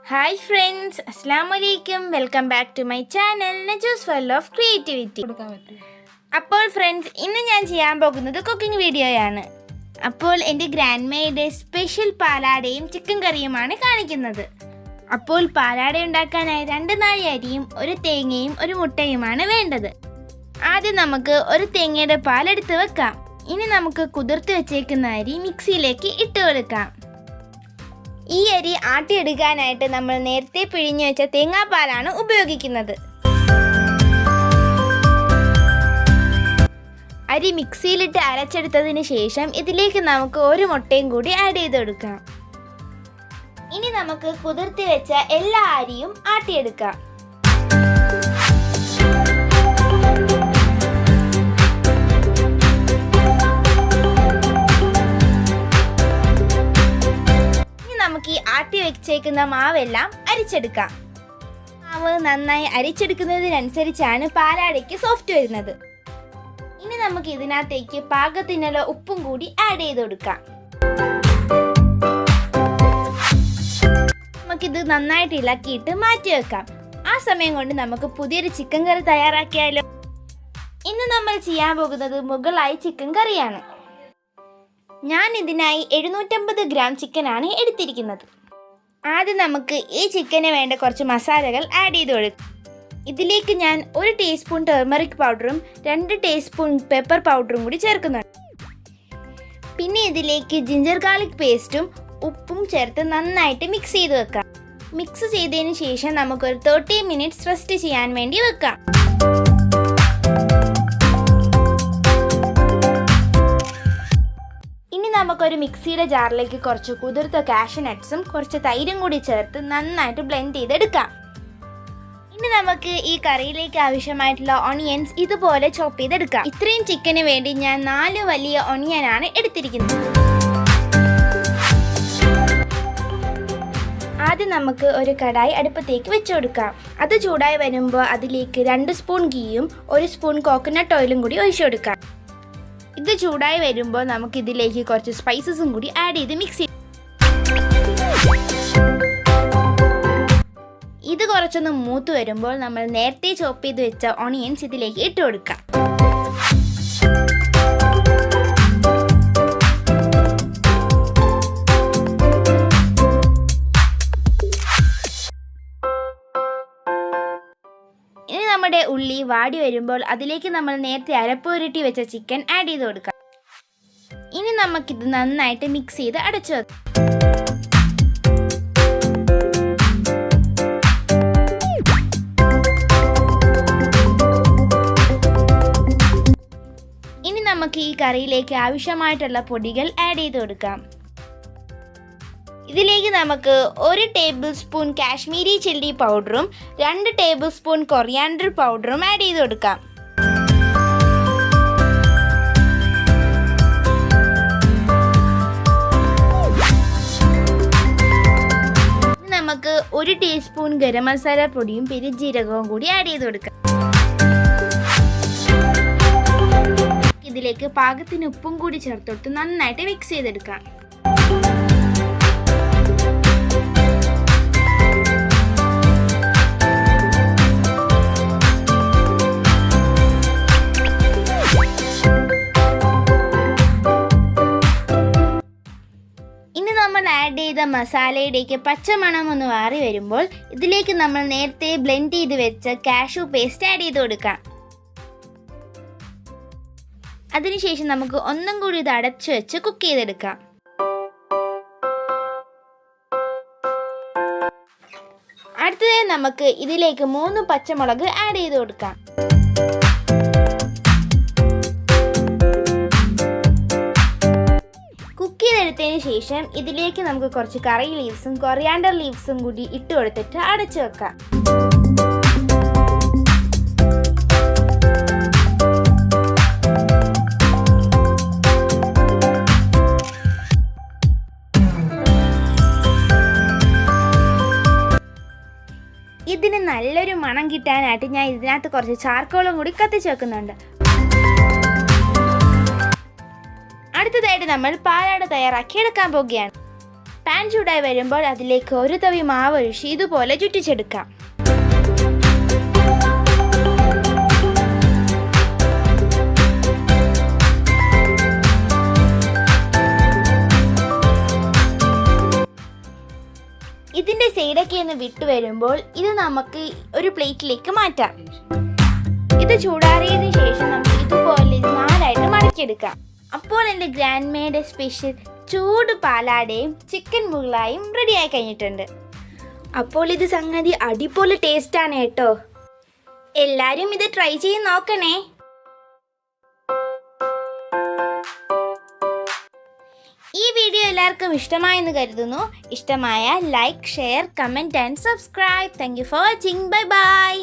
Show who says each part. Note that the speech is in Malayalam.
Speaker 1: ഹായ് ഫ്രണ്ട്സ്, അസ്സലാമു അലൈക്കും. Welcome back to my channel Naju's full of creativity. അപ്പോൾ ഫ്രണ്ട്സ്, ഇന്ന് ഞാൻ ചെയ്യാൻ പോകുന്നത് കുക്കിംഗ് വീഡിയോയാണ്. അപ്പോൾ എൻ്റെ ഗ്രാൻഡ് മേയുടെ സ്പെഷ്യൽ പാലാടയും ചിക്കൻ കറിയുമാണ് കാണിക്കുന്നത്. അപ്പോൾ പാലാട ഉണ്ടാക്കാനായി 2 നാഴി അരിയും 1 തേങ്ങയും 1 മുട്ടയുമാണ് വേണ്ടത്. ആദ്യം നമുക്ക് 1 തേങ്ങയുടെ പാലെടുത്ത് വെക്കാം. ഇനി നമുക്ക് കുതിർത്ത് വെച്ചേക്കുന്ന അരി മിക്സിയിലേക്ക് ഇട്ട് കൊടുക്കാം. ഈ അരി ആട്ടിയെടുക്കാനായിട്ട് നമ്മൾ നേരത്തെ പിഴിഞ്ഞു വെച്ച തേങ്ങാപ്പാലാണ് ഉപയോഗിക്കുന്നത്. അരി മിക്സിയിലിട്ട് അരച്ചെടുത്തതിന് ശേഷം ഇതിലേക്ക് നമുക്ക് 1 മുട്ടയും കൂടി ആഡ് ചെയ്ത് കൊടുക്കാം. ഇനി നമുക്ക് കുതിർത്തി വെച്ച എല്ലാ അരിയും ആട്ടിയെടുക്കാം. നമുക്ക് ഈ ആട്ടി വെച്ചേക്കുന്ന മാവെല്ലാം അരിച്ചെടുക്കാം. മാവ് നന്നായി അരിച്ചെടുക്കുന്നതിനനുസരിച്ചാണ് പാലാടയ്ക്ക് സോഫ്റ്റ് വരുന്നത്. ഇനി നമുക്ക് ഇതിനകത്തേക്ക് പാകത്തിനുള്ള ഉപ്പും കൂടി ആഡ് ചെയ്ത് കൊടുക്കാം. നമുക്കിത് നന്നായിട്ട് ഇളക്കിയിട്ട് മാറ്റി വെക്കാം. ആ സമയം കൊണ്ട് നമുക്ക് പുതിയൊരു ചിക്കൻ കറി തയ്യാറാക്കിയാലോ. ഇന്ന് നമ്മൾ ചെയ്യാൻ പോകുന്നത് മുഗളായി ചിക്കൻ കറിയാണ്. ഞാൻ ഇതിനായി 750 ഗ്രാം ചിക്കനാണ് എടുത്തിരിക്കുന്നത്. ആദ്യം നമുക്ക് ഈ ചിക്കന് വേണ്ട കുറച്ച് മസാലകൾ ആഡ് ചെയ്ത് കൊടുക്കാം. ഇതിലേക്ക് ഞാൻ 1 ടീസ്പൂൺ ടർമറിക് പൗഡറും 2 ടീസ്പൂൺ പെപ്പർ പൗഡറും കൂടി ചേർക്കുന്നുണ്ട്. പിന്നെ ഇതിലേക്ക് ജിഞ്ചർ ഗാർലിക് പേസ്റ്റും ഉപ്പും ചേർത്ത് നന്നായിട്ട് മിക്സ് ചെയ്ത് വെക്കാം. മിക്സ് ചെയ്തതിന് ശേഷം നമുക്കൊരു 30 മിനിറ്റ്സ് റെസ്റ്റ് ചെയ്യാൻ വേണ്ടി വെക്കാം. നമുക്കൊരു മിക്സിയുടെ ജാറിലേക്ക് കുറച്ച് കുതിർത്ത കാഷ്യൂ നട്ട്സും കുറച്ച് തൈരും കൂടി ചേർത്ത് നന്നായിട്ട് ബ്ലെൻഡ് ചെയ്തെടുക്കാം. ഇനി നമുക്ക് ഈ കറിയിലേക്ക് ആവശ്യമായിട്ടുള്ള ഓണിയൻസ് ഇതുപോലെ ചോപ്പ് ചെയ്തെടുക്കാം. ഇത്രയും ചിക്കന് വേണ്ടി ഞാൻ 4 വലിയ ഓണിയനാണ് എടുത്തിരിക്കുന്നത്. ആദ്യം നമുക്ക് ഒരു കടായി അടുപ്പത്തേക്ക് വെച്ച് കൊടുക്കാം. അത് ചൂടായി വരുമ്പോൾ അതിലേക്ക് 2 സ്പൂൺ ഗീയും 1 സ്പൂൺ കോക്കനട്ട് ഓയിലും കൂടി ഒഴിച്ചു കൊടുക്കാം. ഇത് ചൂടായി വരുമ്പോൾ നമുക്ക് ഇതിലേക്ക് കുറച്ച് സ്പൈസസും കൂടി ആഡ് ചെയ്ത് മിക്സ് ചെയ്യും. ഇത് കുറച്ചൊന്ന് മൂത്ത് വരുമ്പോൾ നമ്മൾ നേരത്തെ ചോപ്പ് ചെയ്ത് വെച്ച ഓണിയൻസ് ഇതിലേക്ക് ഇട്ട് കൊടുക്കാം. ഇനി നമ്മുടെ ഉള്ളി വാടി വരുമ്പോൾ അതിലേക്ക് നമ്മൾ നേരത്തെ അരപ്പുരട്ടി വെച്ച ചിക്കൻ ആഡ് ചെയ്ത് കൊടുക്കാം. ഇനി നമുക്കിത് നന്നായിട്ട് മിക്സ് ചെയ്ത് അടച്ചു വെക്കാം. ഇനി നമുക്ക് ഈ കറിയിലേക്ക് ആവശ്യമായിട്ടുള്ള പൊടികൾ ആഡ് ചെയ്ത് കൊടുക്കാം. ഇതിലേക്ക് നമുക്ക് 1 ടേബിൾ സ്പൂൺ കാശ്മീരി ചില്ലി പൗഡറും 2 ടേബിൾ സ്പൂൺ കൊറിയാണ്ടർ പൗഡറും ആഡ് ചെയ്ത് കൊടുക്കാം. നമുക്ക് 1 ടീസ്പൂൺ ഗരം മസാല പൊടിയും പെരുംജീരകവും കൂടി ആഡ് ചെയ്ത് കൊടുക്കാം. ഇതിലേക്ക് പാകത്തിന് ഉപ്പും കൂടി ചേർത്തിട്ട് നന്നായിട്ട് മിക്സ് ചെയ്തെടുക്കാം. നമ്മൾ ആഡ് ചെയ്ത മസാലയുടെയൊക്കെ പച്ചമണം ഒന്ന് മാറി വരുമ്പോൾ ഇതിലേക്ക് നമ്മൾ നേരത്തെ ബ്ലെൻഡ് ചെയ്ത് വെച്ച കാഷ്യൂ പേസ്റ്റ് ആഡ് ചെയ്ത് കൊടുക്കാം. അതിനുശേഷം നമുക്ക് ഒന്നും കൂടി ഇത് അടച്ചു വെച്ച് കുക്ക് ചെയ്തെടുക്കാം. അടുത്തതായി നമുക്ക് ഇതിലേക്ക് 3 പച്ചമുളക് ആഡ് ചെയ്ത് കൊടുക്കാം. എടുത്തതിന് ശേഷം ഇതിലേക്ക് നമുക്ക് കുറച്ച് കറി ലീവ്സും കൊറിയാണ്ടർ ലീവ്സും കൂടി ഇട്ട് കൊടുത്തിട്ട് അടച്ചു വെക്കാം. ഇതിന് നല്ലൊരു മണം കിട്ടാനായിട്ട് ഞാൻ ഇതിനകത്ത് കുറച്ച് ചാർക്കോളും കൂടി കത്തിച്ച് വെക്കുന്നുണ്ട്. അടുത്തതായിട്ട് നമ്മൾ പാലാട തയ്യാറാക്കി എടുക്കാൻ പോകുകയാണ്. പാൻ ചൂടായി വരുമ്പോൾ അതിലേക്ക് ഒരു തവി മാവ് ഒഴിച്ച് ഇതുപോലെ ചുറ്റിച്ചെടുക്കാം. ഇതിൻ്റെ സൈഡൊക്കെ ഒന്ന് വിട്ടു വരുമ്പോൾ ഇത് നമുക്ക് ഒരു പ്ലേറ്റിലേക്ക് മാറ്റാം. ഇത് ചൂടാറിയതിന് ശേഷം നമുക്ക് ഇതുപോലെ 4ആയിട്ട് മടക്കിയെടുക്കാം. അപ്പോൾ എൻ്റെ ഗ്രാൻഡ്മയുടെ സ്പെഷ്യൽ ചൂട് പാലാടയും ചിക്കൻ മുഗ്ലായും റെഡിയായി കഴിഞ്ഞിട്ടുണ്ട്. അപ്പോൾ ഇത് സംഗതി അടിപൊളി ടേസ്റ്റാണ് കേട്ടോ. എല്ലാവരും ഇത് ട്രൈ ചെയ്ത് നോക്കണേ. ഈ വീഡിയോ എല്ലാവർക്കും ഇഷ്ടമായെന്ന് കരുതുന്നു. ഇഷ്ടമായ like, share, comment and subscribe. Thank you for watching. Bye bye.